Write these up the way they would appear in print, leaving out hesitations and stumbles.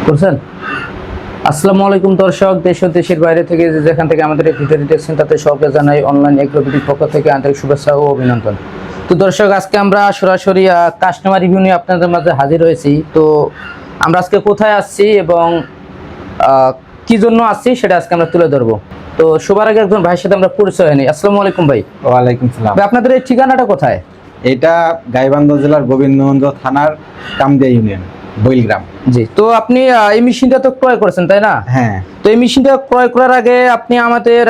করছেন। আসসালামু আলাইকুম দর্শক, দেশ ও দেশের বাইরে থেকে যেখান থেকে আমাদের এই ভিডিওটি দেখছেন তাতে সবাইকে জানাই অনলাইন এগ্রোবিটির পক্ষ থেকে আন্তরিক শুভেচ্ছা ও অভিনন্দন। তো দর্শক, আজকে আমরা সরাসরি কাস্টমার রিভিউ নিয়ে আপনাদের মাঝে হাজির হয়েছি। তো আমরা আজকে কোথায় আসছি এবং কি জন্য আসছি সেটা আজকে আমরা তুলে ধরবো। তো সবার আগে একজন ভাইয়ের সাথে আমরা পরিচয় হয়নি। আসসালামু আলাইকুম ভাই। ওয়ালাইকুম সালাম। আপনাদের এই ঠিকানাটা কোথায়? এটা গাইবান্ধা জেলার গোবিন্দগঞ্জ থানার কামদিয়া ইউনিয়ন, বইলগ্রাম। জি, তো আপনি এই মেশিনটা তো ক্রয় করেছেন তাই না? হ্যাঁ। তো এই মেশিনটা ক্রয় করার আগে আপনি আমাদের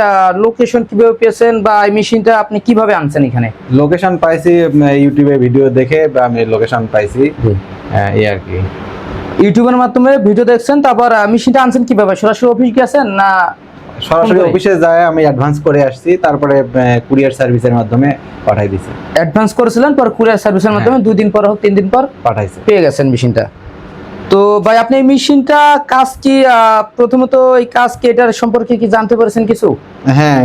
লোকেশন কিভাবে পেয়েছেন বা এই মেশিনটা আপনি কিভাবে আনছেন এখানে? লোকেশন পাইছি ইউটিউবে ভিডিও দেখে, আমি লোকেশন পাইছি এই আর কি। ইউটিউবের মাধ্যমে ভিডিও দেখছেন, তারপর মেশিনটা আনছেন কিভাবে? সরাসরি অফিস গেছেন না সরাসরি অফিসে যায়? আমি অ্যাডভান্স করে আসছি, তারপরে কুরিয়ার সার্ভিসের মাধ্যমে পাঠাই দিছি। অ্যাডভান্স করেছিলেন, পর কুরিয়ার সার্ভিসের মাধ্যমে 2 দিন পর হোক 3 দিন পর পাঠাইছে, পেয়ে গেছেন মেশিনটা। তো ভাই আপনি এই মেশিনটা কাজ কি, প্রথমত এই কাজ কি, এটার সম্পর্কে কি জানতে পেরেছেন কিছু? হ্যাঁ,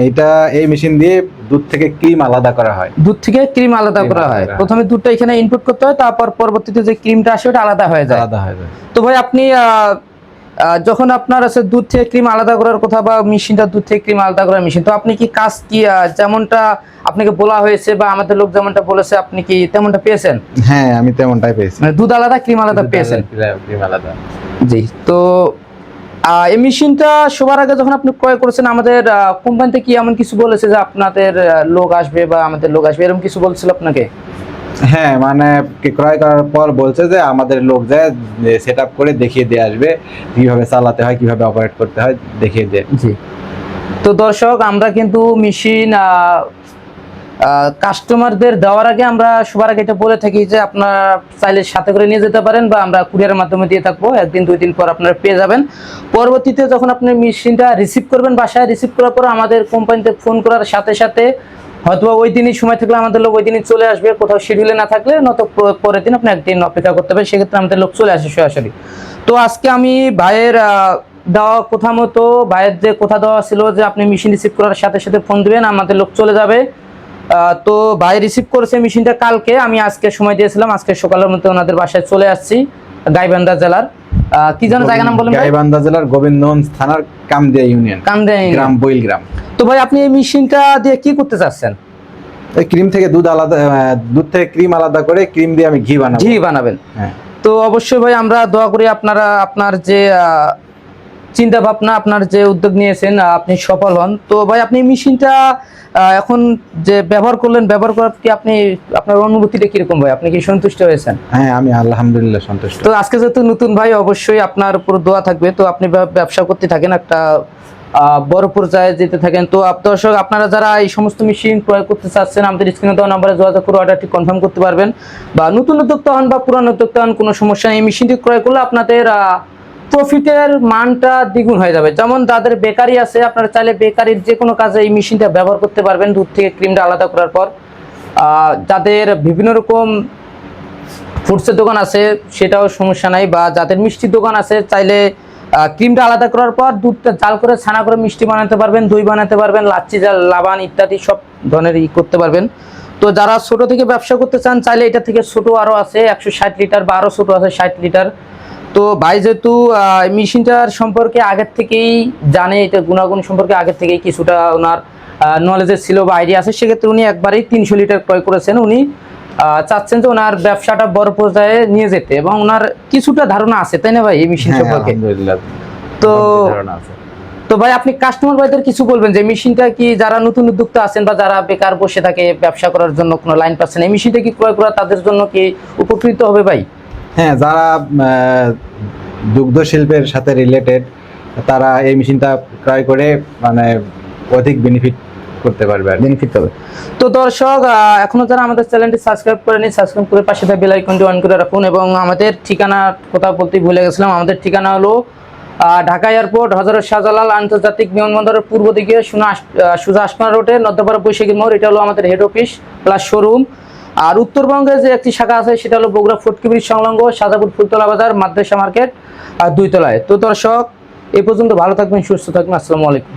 এই মেশিন দিয়ে দুধ থেকে ক্রিম আলাদা করা হয়। দুধ থেকে ক্রিম আলাদা করা হয়। প্রথমে দুধটা এখানে ইনপুট করতে হয়, তারপর পরবর্তীতে যে ক্রিমটা আসে ওটা আলাদা হয়ে যায়। তো ভাই আপনি যখন আপনার আছে দুধ থেকে ক্রিম আলাদা করার কথা বা মেশিনটা দুধ থেকে ক্রিম আলাদা করার মেশিন, তো আপনি কি কাজ কি যেমনটা আপনাকে বলা হয়েছে বা আমাদের লোক যেমনটা বলেছে আপনি কি তেমনটা পেয়েছেন? হ্যাঁ, আমি তেমনটাই পেয়েছি, মানে দুধ আলাদা ক্রিম আলাদা পেয়েছেন। ক্রিম আলাদা। জি, তো এই মেশিনটা সবার আগে যখন আপনি ক্রয় করেছেন আমাদের কোম্পানি থেকে কি এমন কিছু বলেছে যে আপনাদের লোক আসবে বা আমাদের লোক আসবে, এরকম কিছু বলছিল আপনাকে? হ্যাঁ, মানে ক্রয় করার পর বলছে যে আমাদের লোক যায় সেট আপ করে দেখিয়ে দিয়ে আসবে, কিভাবে চালাতে হয়, কিভাবে অপারেট করতে হয় দেখিয়ে দিয়ে। জি, তো দর্শক আমরা কিন্তু মেশিন কাস্টমারদের দেওয়ার আগে আমরা সবার আগে এটা বলে থাকি যে আপনারা চাইলে সাথে করে নিয়ে যেতে পারেন বা আমরা কুরিয়ারের মাধ্যমে দিয়ে থাকবো। 1-2 দিন পর আপনারা পেয়ে যাবেন। পরবর্তীতে যখন আপনি মেশিনটা রিসিভ করবেন, বাসায় রিসিভ করার পর আমাদের কোম্পানিতে ফোন করার সাথে সাথে হয়তো ওই দিনই সময় থাকলে আমাদের লোক ওই দিনই চলে আসবে, কোথাও শিডিউলে না থাকলে নত পরের দিন আপনি একদিন অপেক্ষা করতে হবে, সেক্ষেত্রে আমাদের লোক চলে আসে সরাসরি। তো আজকে আমি ভাইয়ের দেওয়া কথা মতো, ভাইয়ের যে কথা দেওয়া ছিল যে আপনি মেশিন রিসিভ করার সাথে সাথে ফোন দিবেন, আমাদের লোক চলে যাবে। তো ভাই রিসিভ করেছে মেশিনটা কালকে, আমি আজকে সময় দিয়েছিলাম, আজকে সকালের মধ্যে ওনাদের বাসায় চলে আসছি। গাইবান্ধা জেলার কি যেন জায়গা নাম বলেন? গাইবান্ধা জেলার গোবিন্দগঞ্জ থানার কামদিয়া ইউনিয়ন, গ্রাম বইলগ্রাম। তো ভাই আপনি এই মেশিনটা দিয়ে কি করতে চাচ্ছেন? এই ক্রিম থেকে দুধ আলাদা, দুধ থেকে ক্রিম আলাদা করে ক্রিম দিয়ে আমি ঘি বানাবেন। হ্যাঁ, তো অবশ্যই ভাই আমরা দোয়া করি আপনারা আপনার যে চিন্তা ভাবনা, আপনার যে উদ্যোগ নিয়েছেন আপনি সফল হন। তো ভাই আপনি মেশিনটা এখন যে ব্যবহার করলেন, ব্যবহার করার কি আপনি আপনার অনুভূতিটা কিরকম ভাই? আপনি কি সন্তুষ্ট হয়েছেন? হ্যাঁ, আমি আলহামদুলিল্লাহ সন্তুষ্ট। তো আজকে যেহেতু নতুন ভাই, অবশ্যই আপনার উপর দোয়া থাকবে। তো আপনি ব্যবসা করতে থাকেন, একটা বড় পর্যায়ে যেতে থাকেন। তো দর্শক আপনারা যারা এই সমস্ত মেশিন ক্রয় করতে চাচ্ছেন আমাদের স্ক্রিনে দেওয়া নাম্বারে যোগাযোগ করে অর্ডারটি কনফার্ম করতে পারবেন। বা নতুন উদ্যোক্তা হন বা পুরানো উদ্যোক্তা হন, কোনো সমস্যা নেই। এই মেশিনটি ক্রয় করলে আপনাদের প্রফিটের মানটা দ্বিগুণ হয়ে যাবে। যেমন যাদের বেকারি আছে, আপনারা চাইলে বেকারির যে কোনো কাজে এই মেশিনটা ব্যবহার করতে পারবেন, দুধ থেকে ক্রিমটা আলাদা করার পর। যাদের বিভিন্ন রকম ফুডসের দোকান আছে সেটাও সমস্যা নাই, বা যাদের মিষ্টির দোকান আছে চাইলে ক্রিমটা আলাদা করার পর দুধটা জাল করে ছানা করে মিষ্টি বানাতে পারবেন, দই বানাতে পারবেন, লাচ্ছি জাল, লাবান ইত্যাদি সব ধরনের করতে পারবেন। তো যারা ছোট থেকে ব্যবসা করতে চান চাইলে এটা থেকে ছোট আরও আছে 160 লিটার, বা আরও ছোট আছে 60 লিটার। তো ভাই যেহেতু মেশিনটার সম্পর্কে আগের থেকেই জানে, এটা গুণাগুণ সম্পর্কে আগের থেকেই কিছুটা ওনার নলেজের ছিল বা আইডিয়া আছে, সেক্ষেত্রে উনি একবারেই 300 লিটার ক্রয় করেছেন। উনি চাচ্ছেন যে ওনার ব্যবসাটা বড় পর্যায়ে নিয়ে যেতে, এবং ওনার কিছুটা ধারণা আছে, তাই না ভাই এই মেশিন সম্পর্কে? তো ভাই আপনি কাস্টমার ভাইদের কিছু বলবেন যে মেশিনটা কি যারা নতুন উদ্যোক্তা আছেন বা যারা বেকার বসে থাকে ব্যবসা করার জন্য কোনো লাইন পাচ্ছেন, এই মেশিনটা কি ক্রয় করা তাদের জন্য কি উপকৃত হবে ভাই? হ্যাঁ, যারা দুগ্ধ শিল্পের সাথে রিলেটেড তারা এই মেশিনটা ক্রয় করে মানে অধিক বেনিফিট করতে পারবে, বেনিফিট হবে। তো দর্শক এখনো যারা আমাদের চ্যানেলটি সাবস্ক্রাইব করেনি, সাবস্ক্রাইব করে পাশে থাকা বেল আইকনটি অন করে রাখুন। এবং আমাদের ঠিকানার কথা বলতে ভুলে গেছিলাম, আমাদের ঠিকানা হলো ঢাকা এয়ারপোর্ট হযরত শাহজালাল আন্তর্জাতিক বিমানবন্দরের পূর্ব দিকে সোজা আশকানা রোডে নদ্যপাড়া বৈশাখী মোড়, এটা হলো আমাদের হেড অফিস প্লাস শোরুম। আর উত্তরবঙ্গে যে একটি শাখা আছে সেটা হলো বগুড়া ফটকি ব্রিজ সংলগ্ন সাজাপুর ফুলতলা বাজার মাদ্রাসা মার্কেট আর 2 তলায়। তো দর্শক এই পর্যন্ত ভালো থাকবেন, সুস্থ থাকবেন। আসসালামু আলাইকুম।